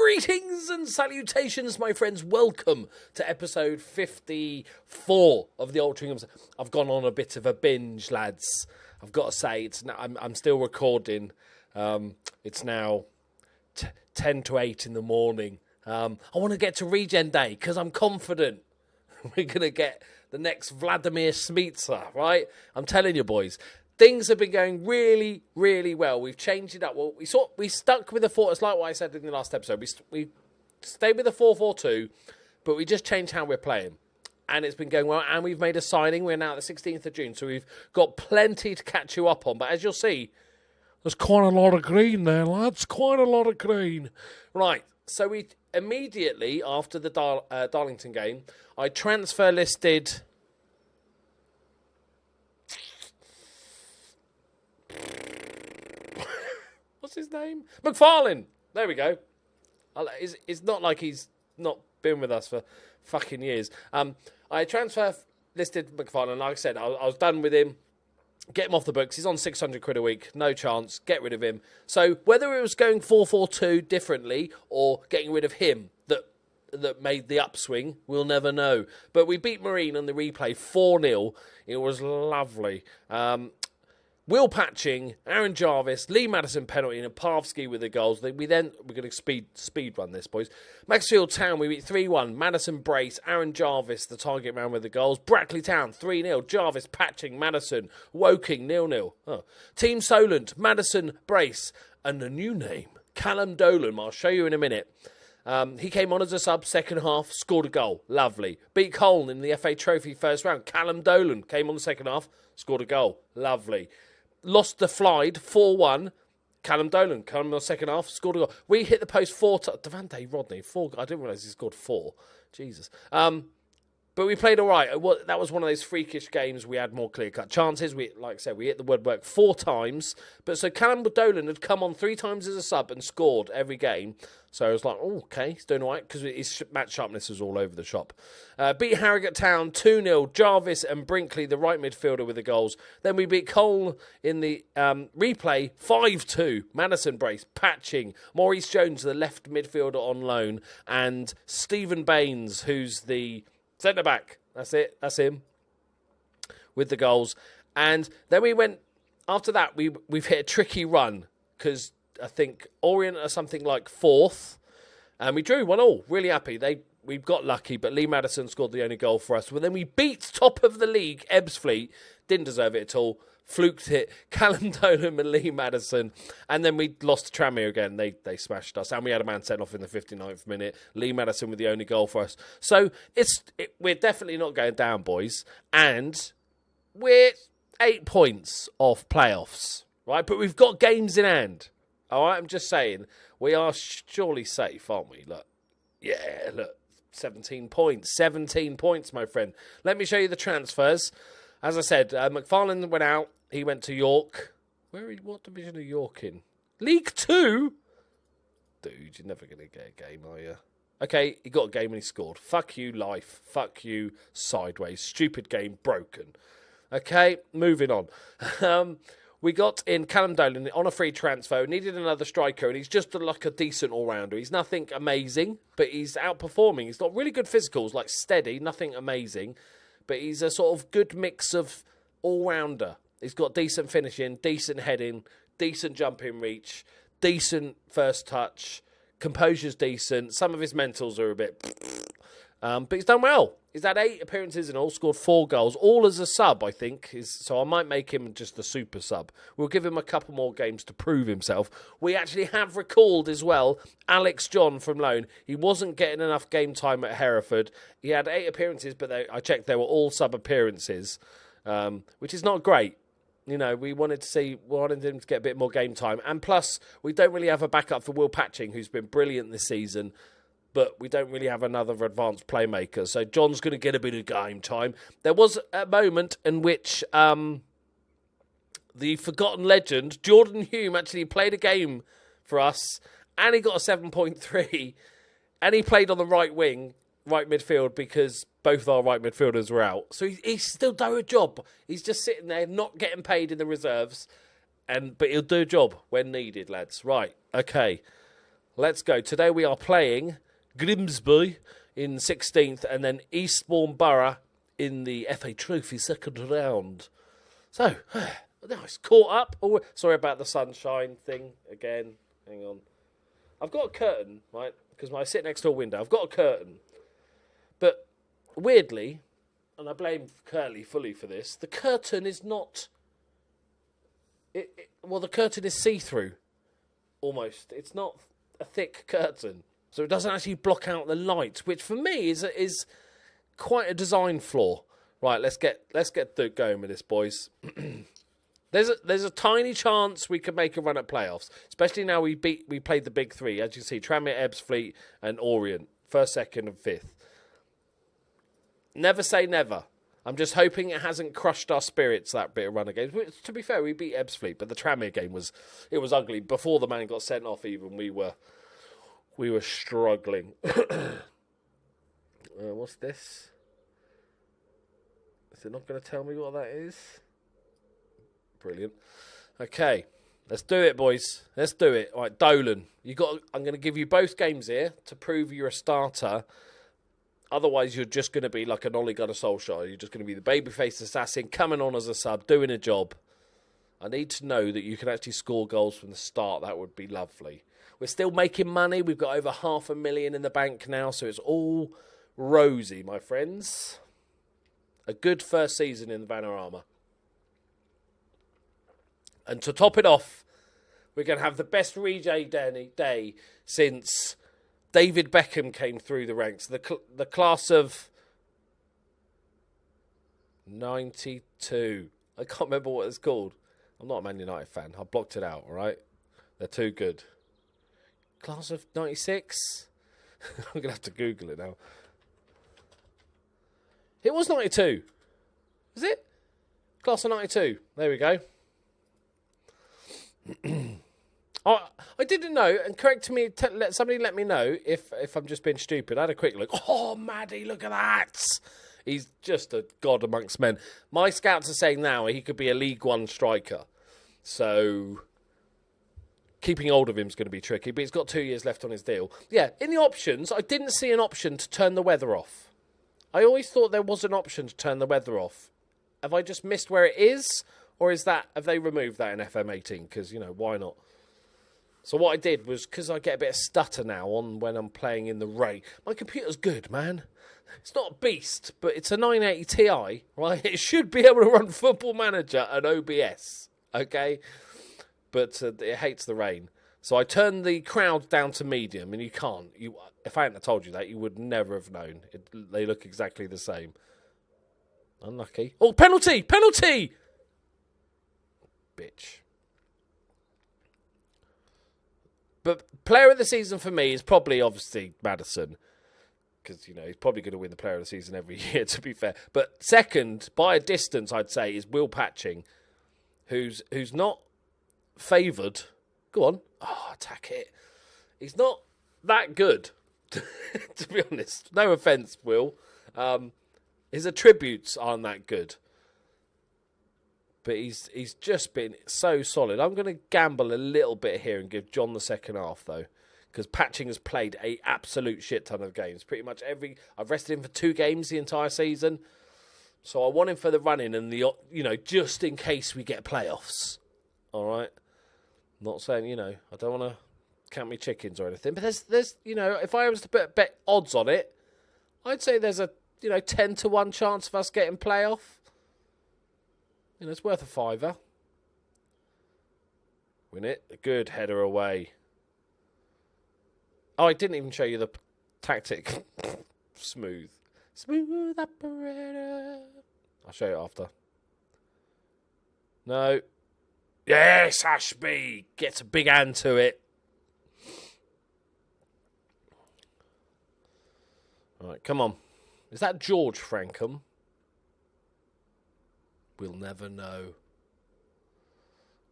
Greetings and salutations, my friends. Welcome to episode 54 of the Altrincham. I've gone on a bit of a binge, lads. I've got to say, it's now, I'm still recording. It's now 10 to 8 in the morning. I want to get to Regen Day because I'm confident we're going to get the next Vladimir Smica, right? I'm telling you, boys. Things have been going really, really well. We've changed it up. Well, we stuck with the 4. It's like what I said in the last episode. We stayed with the 4-4-2, but we just changed how we're playing. And it's been going well. And we've made a signing. We're now at the 16th of June. So we've got plenty to catch you up on. But as you'll see, there's quite a lot of green there, lads. Quite a lot of green. Right. So we immediately, after the Darlington game, I transfer listed... What's his name? McFarlane. There we go. It's not like he's not been with us for fucking years. I transfer listed McFarlane. Like I said, I was done with him. Get him off the books. He's on 600 quid a week. No chance. Get rid of him. So whether it was going 4-4-2 differently or getting rid of him that made the upswing, we'll never know. But we beat Marine on the replay 4-0. It was lovely. Will Patching, Aaron Jarvis, Lee Madison penalty, and Parvsky with the goals. We're going to speed run this, boys. Maxfield Town, we beat 3-1. Madison Brace, Aaron Jarvis, the target man with the goals. Brackley Town, 3-0. Jarvis, Patching, Madison, Woking, 0-0. Oh. Team Solent, Madison Brace, and a new name, Callum Dolan. I'll show you in a minute. He came on as a sub, second half, scored a goal. Lovely. Beat Colne in the FA Trophy first round. Callum Dolan came on the second half, scored a goal. Lovely. Lost the Flide 4-1. Callum Dolan came on the second half, scored a goal. We hit the post 4 times. Devante Rodney, 4. I didn't realise he scored 4. Jesus. But we played all right. That was one of those freakish games. We had more clear-cut chances. Like I said, we hit the woodwork 4 times. But so Callum Dolan had come on 3 times as a sub and scored every game. So I was like, oh, okay, he's doing all right, because his match sharpness was all over the shop. Beat Harrogate Town 2-0. Jarvis and Brinkley, the right midfielder, with the goals. Then we beat Cole in the replay 5-2. Madison Brace, Patching, Maurice Jones, the left midfielder on loan, and Stephen Baines, who's the centre-back. That's it. That's him. With the goals. And then we went... After that, we've hit a tricky run. Because I think Orient are something like 4th. And we drew 1-1. Really happy. We got lucky, but Lee Madison scored the only goal for us. But then we beat top of the league, Ebbsfleet. Didn't deserve it at all. Fluked it. Callum Dolan and Lee Madison. And then we lost to Tranmere again. They smashed us. And we had a man sent off in the 59th minute. Lee Madison with the only goal for us. So we're definitely not going down, boys. And we're 8 points off playoffs. Right? But we've got games in hand. All right? I'm just saying. We are surely safe, aren't we? Look. Yeah, look. 17 points. 17 points, my friend. Let me show you the transfers. As I said, McFarlane went out. He went to York. What division are York in? League 2? Dude, you're never going to get a game, are you? Okay, he got a game and he scored. Fuck you, life. Fuck you, sideways. Stupid game, broken. Okay, moving on. We got in Callum Dolan on a free transfer. Needed another striker, and he's just like a decent all-rounder. He's nothing amazing, but he's outperforming. He's got really good physicals, like steady, nothing amazing. But he's a sort of good mix of all-rounder. He's got decent finishing, decent heading, decent jumping reach, decent first touch, composure's decent. Some of his mentals are a bit... but he's done well. He's had 8 appearances and all, scored 4 goals, all as a sub, I think. So I might make him just a super sub. We'll give him a couple more games to prove himself. We actually have recalled as well Alex John from loan. He wasn't getting enough game time at Hereford. He had 8 appearances, but I checked they were all sub appearances, which is not great. You know, we wanted him to get a bit more game time. And plus, we don't really have a backup for Will Patching, who's been brilliant this season. But we don't really have another advanced playmaker. So John's going to get a bit of game time. There was a moment in which the forgotten legend, Jordan Hume, actually played a game for us. And he got a 7.3. And he played on the right wing, right midfield, because both our right midfielders were out. So he's still doing a job. He's just sitting there, not getting paid in the reserves. But he'll do a job when needed, lads. Right, okay. Let's go. Today we are playing Grimsby in 16th and then Eastbourne Borough in the FA Trophy second round. So, nice. Caught up. Oh, sorry about the sunshine thing again. Hang on. I've got a curtain, right? Because I sit next to a window. I've got a curtain. But weirdly, and I blame Curly fully for this, the curtain is not... the curtain is see-through, almost. It's not a thick curtain. So it doesn't actually block out the light, which for me is quite a design flaw. Right, let's get going with this, boys. There's a tiny chance we could make a run at playoffs, especially now we played the big three. As you can see, Tranmere, Ebbsfleet and Orient, first, second and fifth. Never say never. I'm just hoping it hasn't crushed our spirits, that bit of run of games. To be fair, we beat Ebbsfleet, but the Tranmere game was ugly. Before the man got sent off even, we were struggling. What's this? Is it not going to tell me what that is? Brilliant. Okay, let's do it, boys. Let's do it. All right, Dolan, I'm going to give you both games here to prove you're a starter. Otherwise, you're just going to be like an Ole Gunnar Solskjaer. You're just going to be the babyface assassin coming on as a sub, doing a job. I need to know that you can actually score goals from the start. That would be lovely. We're still making money. We've got over $500,000 in the bank now, so it's all rosy, my friends. A good first season in the Vanarama. And to top it off, we're going to have the best rejay day since David Beckham came through the ranks. The class of 92. I can't remember what it's called. I'm not a Man United fan. I blocked it out, all right? They're too good. Class of 96? I'm going to have to Google it now. It was 92. Is it? Class of 92. There we go. I didn't know, and correct me, somebody let me know if I'm just being stupid. I had a quick look. Oh, Maddie, look at that. He's just a god amongst men. My scouts are saying now he could be a League One striker. So keeping hold of him is going to be tricky, but he's got 2 years left on his deal. Yeah, in the options, I didn't see an option to turn the weather off. I always thought there was an option to turn the weather off. Have I just missed where it is? Or have they removed that in FM18? Because, why not? So what I did was, because I get a bit of stutter now on when I'm playing in the rain. My computer's good, man. It's not a beast, but it's a 980 Ti, right? It should be able to run Football Manager and OBS, okay? But it hates the rain. So I turned the crowd down to medium, and you can't. If I hadn't told you that, you would never have known. They look exactly the same. Unlucky. Oh, penalty! Penalty! Bitch. But player of the season for me is probably, obviously, Maddison. Because, he's probably going to win the player of the season every year, to be fair. But second, by a distance, I'd say, is Will Patching, who's not favoured. Go on. Oh, attack it. He's not that good, to be honest. No offence, Will. His attributes aren't that good. But he's just been so solid. I'm going to gamble a little bit here and give John the second half, though. Because Patching has played a absolute shit ton of games. Pretty much I've rested him for 2 games the entire season. So I want him for the run-in and just in case we get playoffs. All right? I'm not saying, I don't want to count me chickens or anything. But there's if I was to bet odds on it, I'd say there's a, 10-1 chance of us getting playoff. It's worth a £5. Win it. A good header away. Oh, I didn't even show you the tactic. Smooth operator. I'll show you after. No. Yes, Ashby. Gets a big hand to it. All right, come on. Is that George Frankham? We'll never know.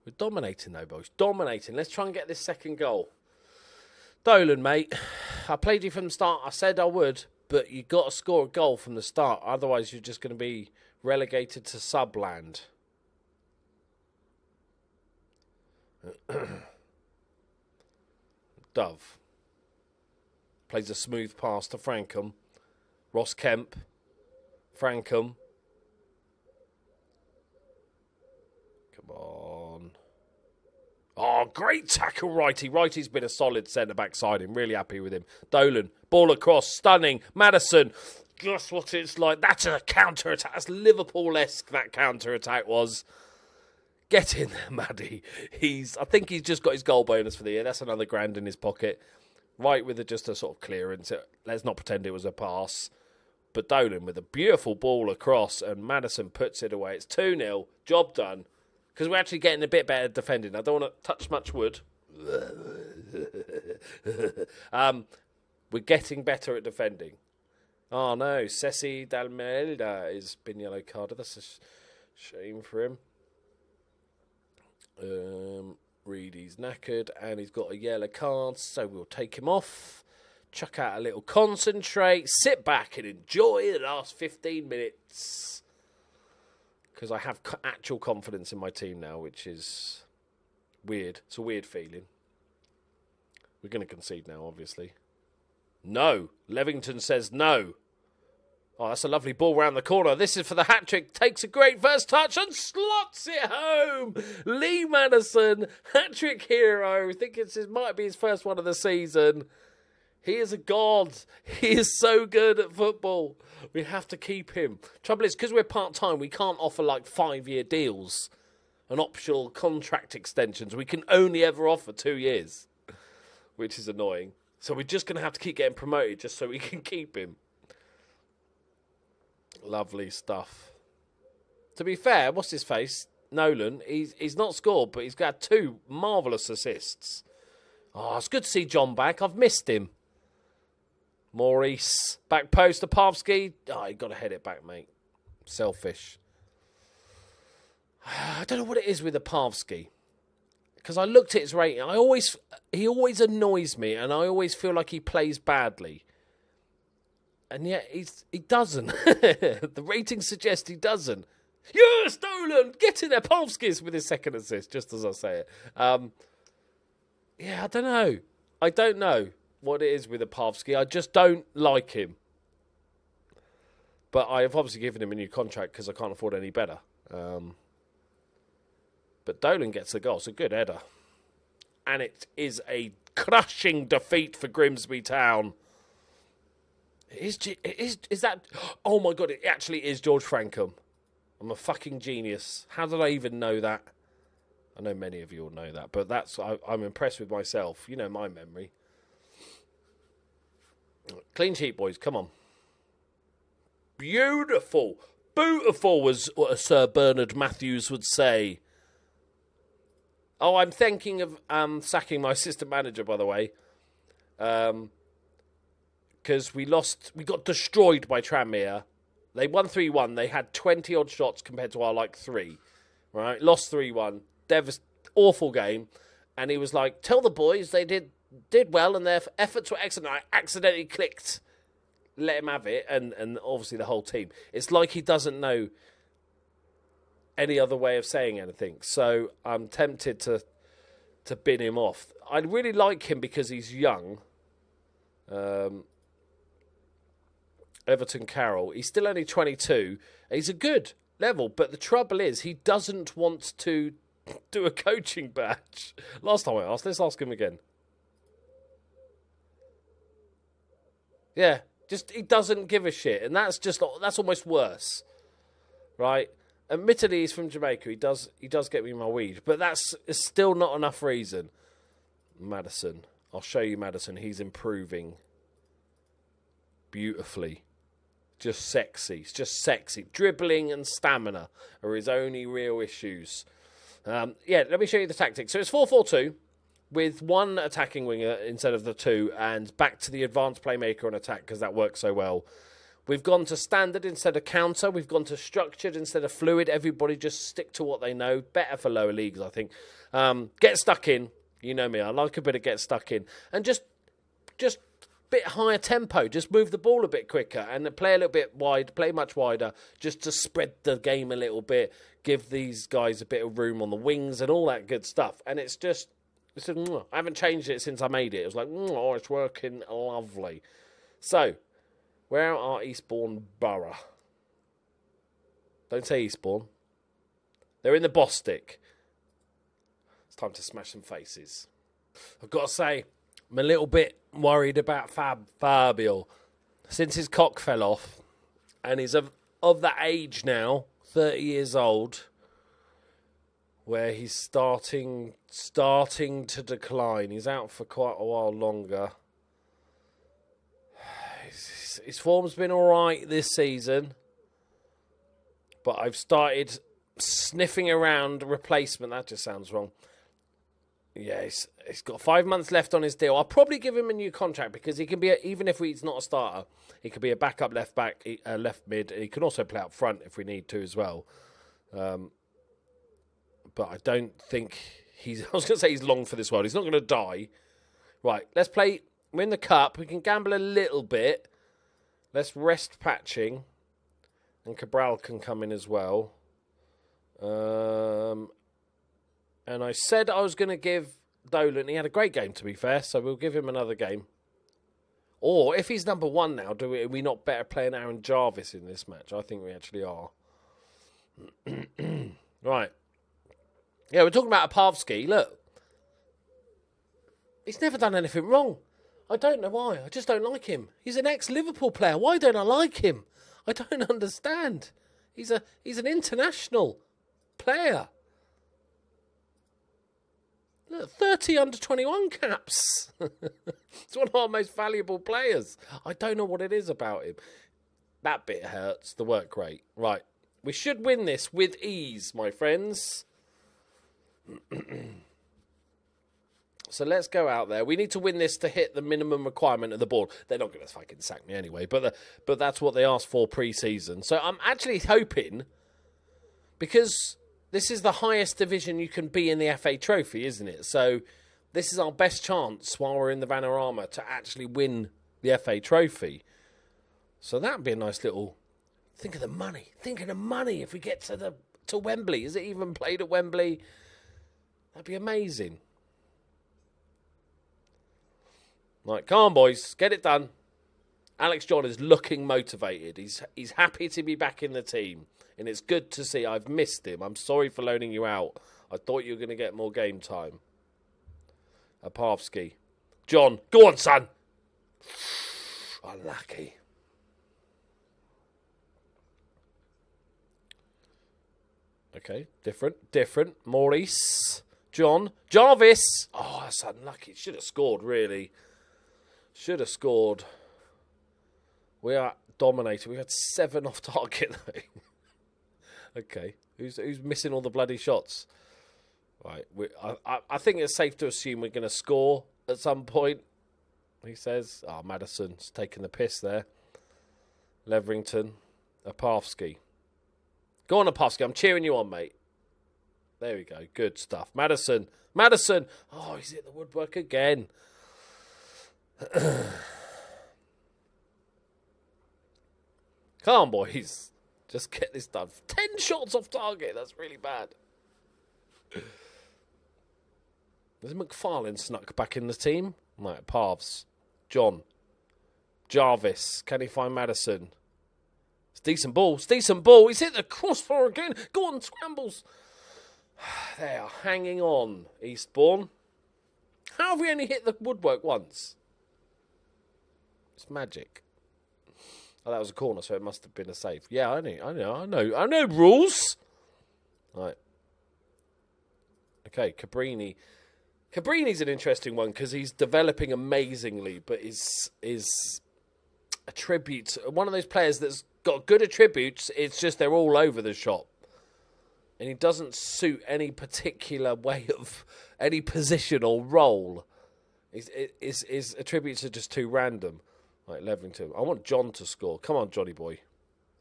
We're dominating though, boys. Dominating. Let's try and get this second goal. Dolan, mate. I played you from the start. I said I would, but you got to score a goal from the start. Otherwise, you're just going to be relegated to subland. Dove. Plays a smooth pass to Frankham. Ross Kemp. Frankham. Come on. Oh, great tackle, Righty. Righty's been a solid centre-back siding. Really happy with him. Dolan, ball across, stunning. Madison, just what it's like. That's a counter-attack. That's Liverpool-esque, that counter-attack was. Get in there, Maddie. I think he's just got his goal bonus for the year. That's another grand in his pocket. Right with just a sort of clearance. Let's not pretend it was a pass. But Dolan with a beautiful ball across, and Madison puts it away. It's 2-0. Job done. Because we're actually getting a bit better defending. I don't want to touch much wood. We're getting better at defending. Oh no, Ceci Dalmelda has been yellow carded. That's a shame for him. Reedy's knackered and he's got a yellow card, so we'll take him off. Chuck out a little concentrate, sit back and enjoy the last 15 minutes. Because I have actual confidence in my team now, which is weird. It's a weird feeling. We're going to concede now, obviously. No. Levington says no. Oh, that's a lovely ball round the corner. This is for the hat-trick. Takes a great first touch and slots it home. Lee Madison, hat-trick hero. I think might be his first one of the season. He is a god. He is so good at football. We have to keep him. Trouble is, because we're part-time, we can't offer like 5-year deals and optional contract extensions. We can only ever offer 2 years, which is annoying. So we're just going to have to keep getting promoted just so we can keep him. Lovely stuff. To be fair, what's his face? Nolan, he's not scored, but he's got 2 marvellous assists. Oh, it's good to see John back. I've missed him. Maurice, back post to Pavsky. Oh, you got to head it back, mate. Selfish. I don't know what it is with the Pavsky. Because I looked at his rating. He always annoys me, and I always feel like he plays badly. And yet, he doesn't. The ratings suggest he doesn't. Yes, Dolan! Get in there, Pavsky's with his second assist, just as I say it. Yeah, I don't know what it is with the Pavsky. I just don't like him. But I have obviously given him a new contract because I can't afford any better. But Dolan gets the goal. It's a good header. And it is a crushing defeat for Grimsby Town. Is that... Oh my God, it actually is George Frankham. I'm a fucking genius. How did I even know that? I know many of you will know that, but I'm impressed with myself. You know my memory. Clean sheet, boys. Come on. Beautiful. Beautiful, as Sir Bernard Matthews would say. Oh, I'm thinking of sacking my assistant manager, by the way. Because we got destroyed by Tranmere. They won 3-1. They had 20-odd shots compared to our, 3. Right? Lost 3-1. Awful game. And he was like, tell the boys they did well and their efforts were excellent. I accidentally clicked, let him have it, and obviously the whole team. It's like he doesn't know any other way of saying anything. So I'm tempted to bin him off. I really like him because he's young. Everton Carroll. He's still only 22. He's a good level, but the trouble is he doesn't want to do a coaching badge. Last time I asked, let's ask him again. Yeah, just he doesn't give a shit, and that's almost worse, right? Admittedly, he's from Jamaica. He does get me my weed, but that's still not enough reason. Madison, I'll show you Madison. He's improving beautifully. Just sexy. It's just sexy. Dribbling and stamina are his only real issues. Let me show you the tactics. So it's 4-4-2 with one attacking winger instead of the 2 and back to the advanced playmaker on attack because that works so well. We've gone to standard instead of counter. We've gone to structured instead of fluid. Everybody just stick to what they know. Better for lower leagues, I think. Get stuck in. You know me. I like a bit of get stuck in. And just bit higher tempo. Just move the ball a bit quicker and play a little bit wide. Play much wider just to spread the game a little bit. Give these guys a bit of room on the wings and all that good stuff. And it's just It said, I haven't changed it since I made it. It was like, oh, it's working lovely. So, where are Eastbourne Borough? Don't say Eastbourne. They're in the Evo-Stik. It's time to smash some faces. I've got to say, I'm a little bit worried about Fabio. Since his cock fell off, and he's of that age now, 30 years old, where he's starting to decline. He's out for quite a while longer. His form's been all right this season, but I've started sniffing around a replacement. That just sounds wrong. Yeah, he's got 5 months left on his deal. I'll probably give him a new contract because he can be, even if he's not a starter, he could be a backup left back, left mid. He can also play up front if we need to as well. But I don't think I was going to say he's long for this world. He's not going to die. Right, let's play. We're in the cup. We can gamble a little bit. Let's rest Patching. And Cabral can come in as well. And I said I was going to give Dolan. He had a great game, to be fair. So we'll give him another game. Or if he's number one now, are we not better playing Aaron Jarvis in this match? I think we actually are. Right. Yeah, we're talking about Evo-Stik. Look. He's never done anything wrong. I don't know why. I just don't like him. He's an ex-Liverpool player. Why don't I like him? I don't understand. He's an international player. Look, 30 under-21 caps. It's one of our most valuable players. I don't know what it is about him. That bit hurts. The work rate. Right. We should win this with ease, my friends. So let's go out there. We need to win this to hit the minimum requirement of the board. They're not going to fucking sack me anyway, but that's what they asked for pre-season. So I'm actually hoping, because this is the highest division you can be in the FA Trophy, isn't it? So this is our best chance while we're in the Vanarama to actually win the FA Trophy. So that would be a nice little... Think of the money. Think of the money if we get to Wembley. Is it even played at Wembley? That'd be amazing. Right, come on, boys. Get it done. Alex John is looking motivated. He's happy to be back in the team. And it's good to see. I've missed him. I'm sorry for loaning you out. I thought you were going to get more game time. Evo-Stik. John, go on, son. Unlucky. Okay, different. Maurice. John. Jarvis. Oh, that's unlucky. Should have scored, really. Should have scored. We are dominating. We had 7 off target, though. Okay. Who's missing all the bloody shots? Right. I think it's safe to assume we're going to score at some point. He says. Oh, Madison's taking the piss there. Leverington. Evo-Stik. Go on, Evo-Stik. I'm cheering you on, mate. There we go. Good stuff. Madison. Oh, he's hit the woodwork again. Come on, boys. Just get this done. 10 shots off target. That's really bad. There's McFarlane snuck back in the team. Right, Parvs. John. Jarvis. Can he find Madison? It's decent ball. He's hit the crossbar again. Go on, scrambles. They are hanging on, Eastbourne. How have we only hit the woodwork once? It's magic. Oh, that was a corner, so it must have been a save. Yeah, I know rules. Right. Okay, Cabrini. Cabrini's an interesting one because he's developing amazingly, but is attributes. One of those players that's got good attributes. It's just they're all over the shop. And he doesn't suit any particular way of any position or role. His attributes are just too random. Right, Leverington. I want John to score. Come on, Johnny boy.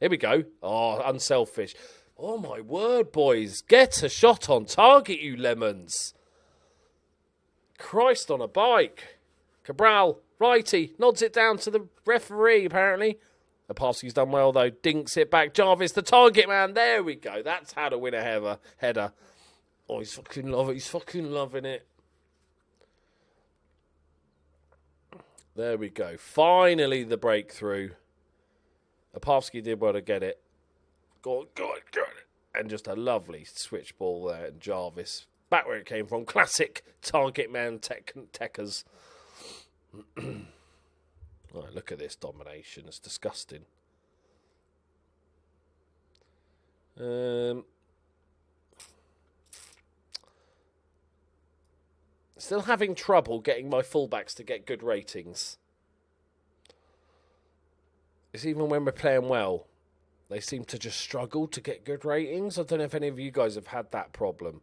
Here we go. Oh, unselfish. Oh, my word, boys. Get a shot on target, you lemons. Christ on a bike. Cabral, righty, nods it down to the referee, apparently. The Evo-Stik's done well, though. Dinks it back. Jarvis, the target man. There we go. That's how to win a header. Oh, he's fucking loving it. There we go. Finally, the breakthrough. Opavsky did well to get it. Go on. And just a lovely switch ball there. And Jarvis, back where it came from. Classic target man techers. Right, look at this domination. It's disgusting. Still having trouble getting my fullbacks to get good ratings. It's even when we're playing well, they seem to just struggle to get good ratings. I don't know if any of you guys have had that problem.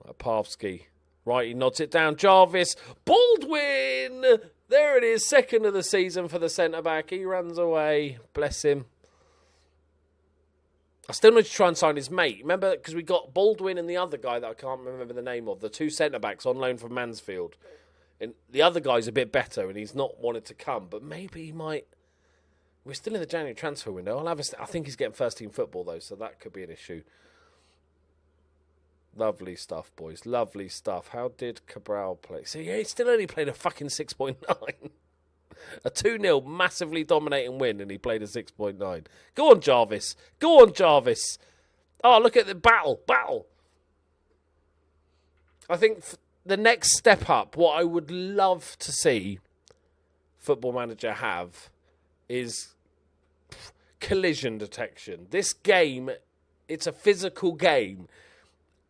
Opavsky. Right, he nods it down. Jarvis. Baldwin! There it is. Second of the season for the centre-back. He runs away. Bless him. I still need to try and sign his mate. Remember, because we got Baldwin and the other guy that I can't remember the name of. The two centre-backs on loan from Mansfield. And the other guy's a bit better and he's not wanted to come. But maybe he might... We're still in the January transfer window. I think he's getting first-team football, though, so that could be an issue. Lovely stuff, boys. Lovely stuff. How did Cabral play? So, yeah, he still only played a fucking 6.9. A 2-0 massively dominating win, and he played a 6.9. Go on, Jarvis. Go on, Jarvis. Oh, look at the battle. I think the next step up, what I would love to see Football Manager have is collision detection. This game, it's a physical game.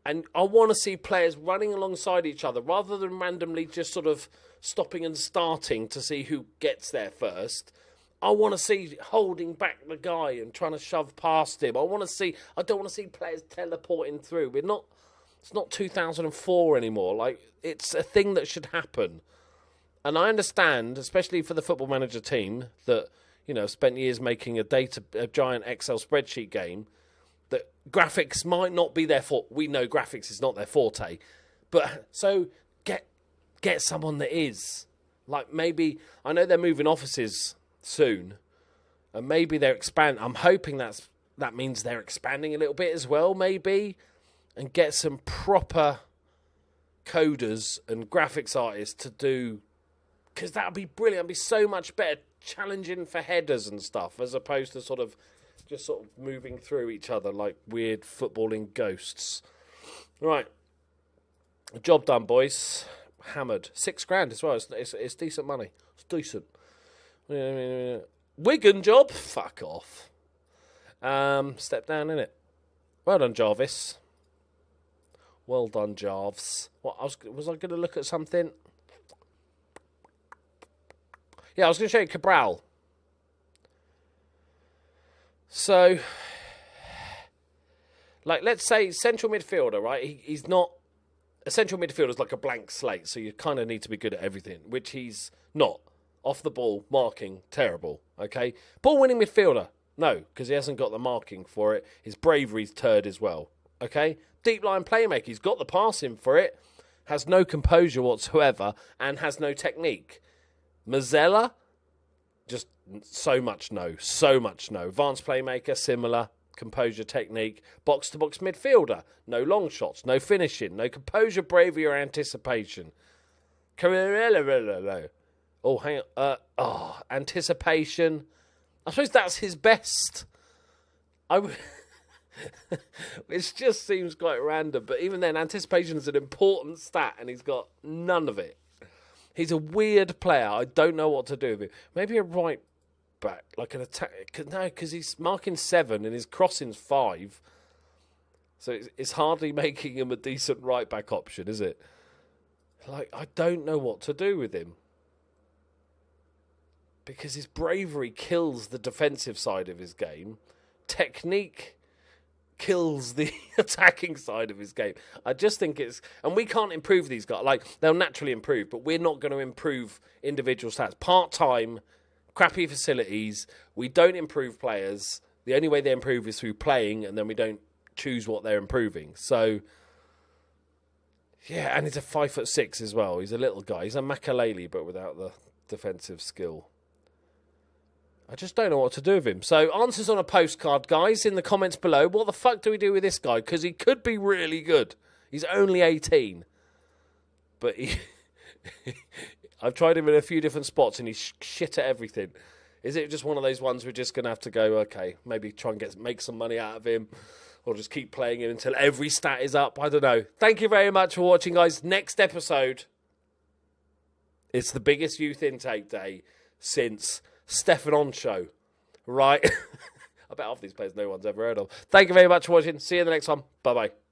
And I want to see players running alongside each other rather than randomly just sort of stopping and starting to see who gets there first. I want to see holding back the guy and trying to shove past him. I don't want to see players teleporting through. It's not 2004 anymore. Like, it's a thing that should happen. And I understand, especially for the Football Manager team that, you know, spent years making a giant Excel spreadsheet game, that graphics might not be their forte. We know graphics is not their forte. But so get someone that is. Like, maybe, I know they're moving offices soon. And maybe they're expanding. I'm hoping that means they're expanding a little bit as well, maybe. And get some proper coders and graphics artists to do. Because that would be brilliant. It would be so much better challenging for headers and stuff. As opposed to just sort of moving through each other like weird footballing ghosts. Right. Job done, boys. Hammered. $6,000 as well. It's decent money. It's decent. Wigan job? Fuck off. Step down, innit? Well done, Jarvis. Well done, Jarvis. What, was I going to look at something? Yeah, I was going to show you Cabral. So, like, let's say central midfielder, right? He's not... A central midfielder is like a blank slate, so you kind of need to be good at everything, which he's not. Off the ball, marking, terrible, okay? Ball-winning midfielder, no, because he hasn't got the marking for it. His bravery's turd as well, okay? Deep-line playmaker, he's got the passing for it, has no composure whatsoever, and has no technique. Mazzella, just so much no. Advanced playmaker, similar. Composure, technique. Box-to-box midfielder. No long shots, no finishing, no composure, bravery or anticipation. Oh, hang on. Anticipation. I suppose that's his best. It just seems quite random, but even then, anticipation is an important stat, and he's got none of it. He's a weird player. I don't know what to do with him. Maybe a right back, like an attack. No, because he's marking 7 and his crossing's 5. So it's hardly making him a decent right back option, is it? Like, I don't know what to do with him. Because his bravery kills the defensive side of his game. Technique kills the attacking side of his game. I just think it's... And we can't improve these guys. Like, they'll naturally improve, but we're not going to improve individual stats. Part-time, crappy facilities. We don't improve players. The only way they improve is through playing, and then we don't choose what they're improving. So, yeah, and he's a 5'6" as well. He's a little guy. He's a Makalele, but without the defensive skill. I just don't know what to do with him. So, answers on a postcard, guys, in the comments below. What the fuck do we do with this guy? Because he could be really good. He's only 18. But I've tried him in a few different spots and he's shit at everything. Is it just one of those ones we're just going to have to go, okay, maybe try and make some money out of him, or just keep playing him until every stat is up? I don't know. Thank you very much for watching, guys. Next episode, it's the biggest youth intake day since Stefan On Show, right? I bet half these players no one's ever heard of. Thank you very much for watching. See you in the next one. Bye-bye.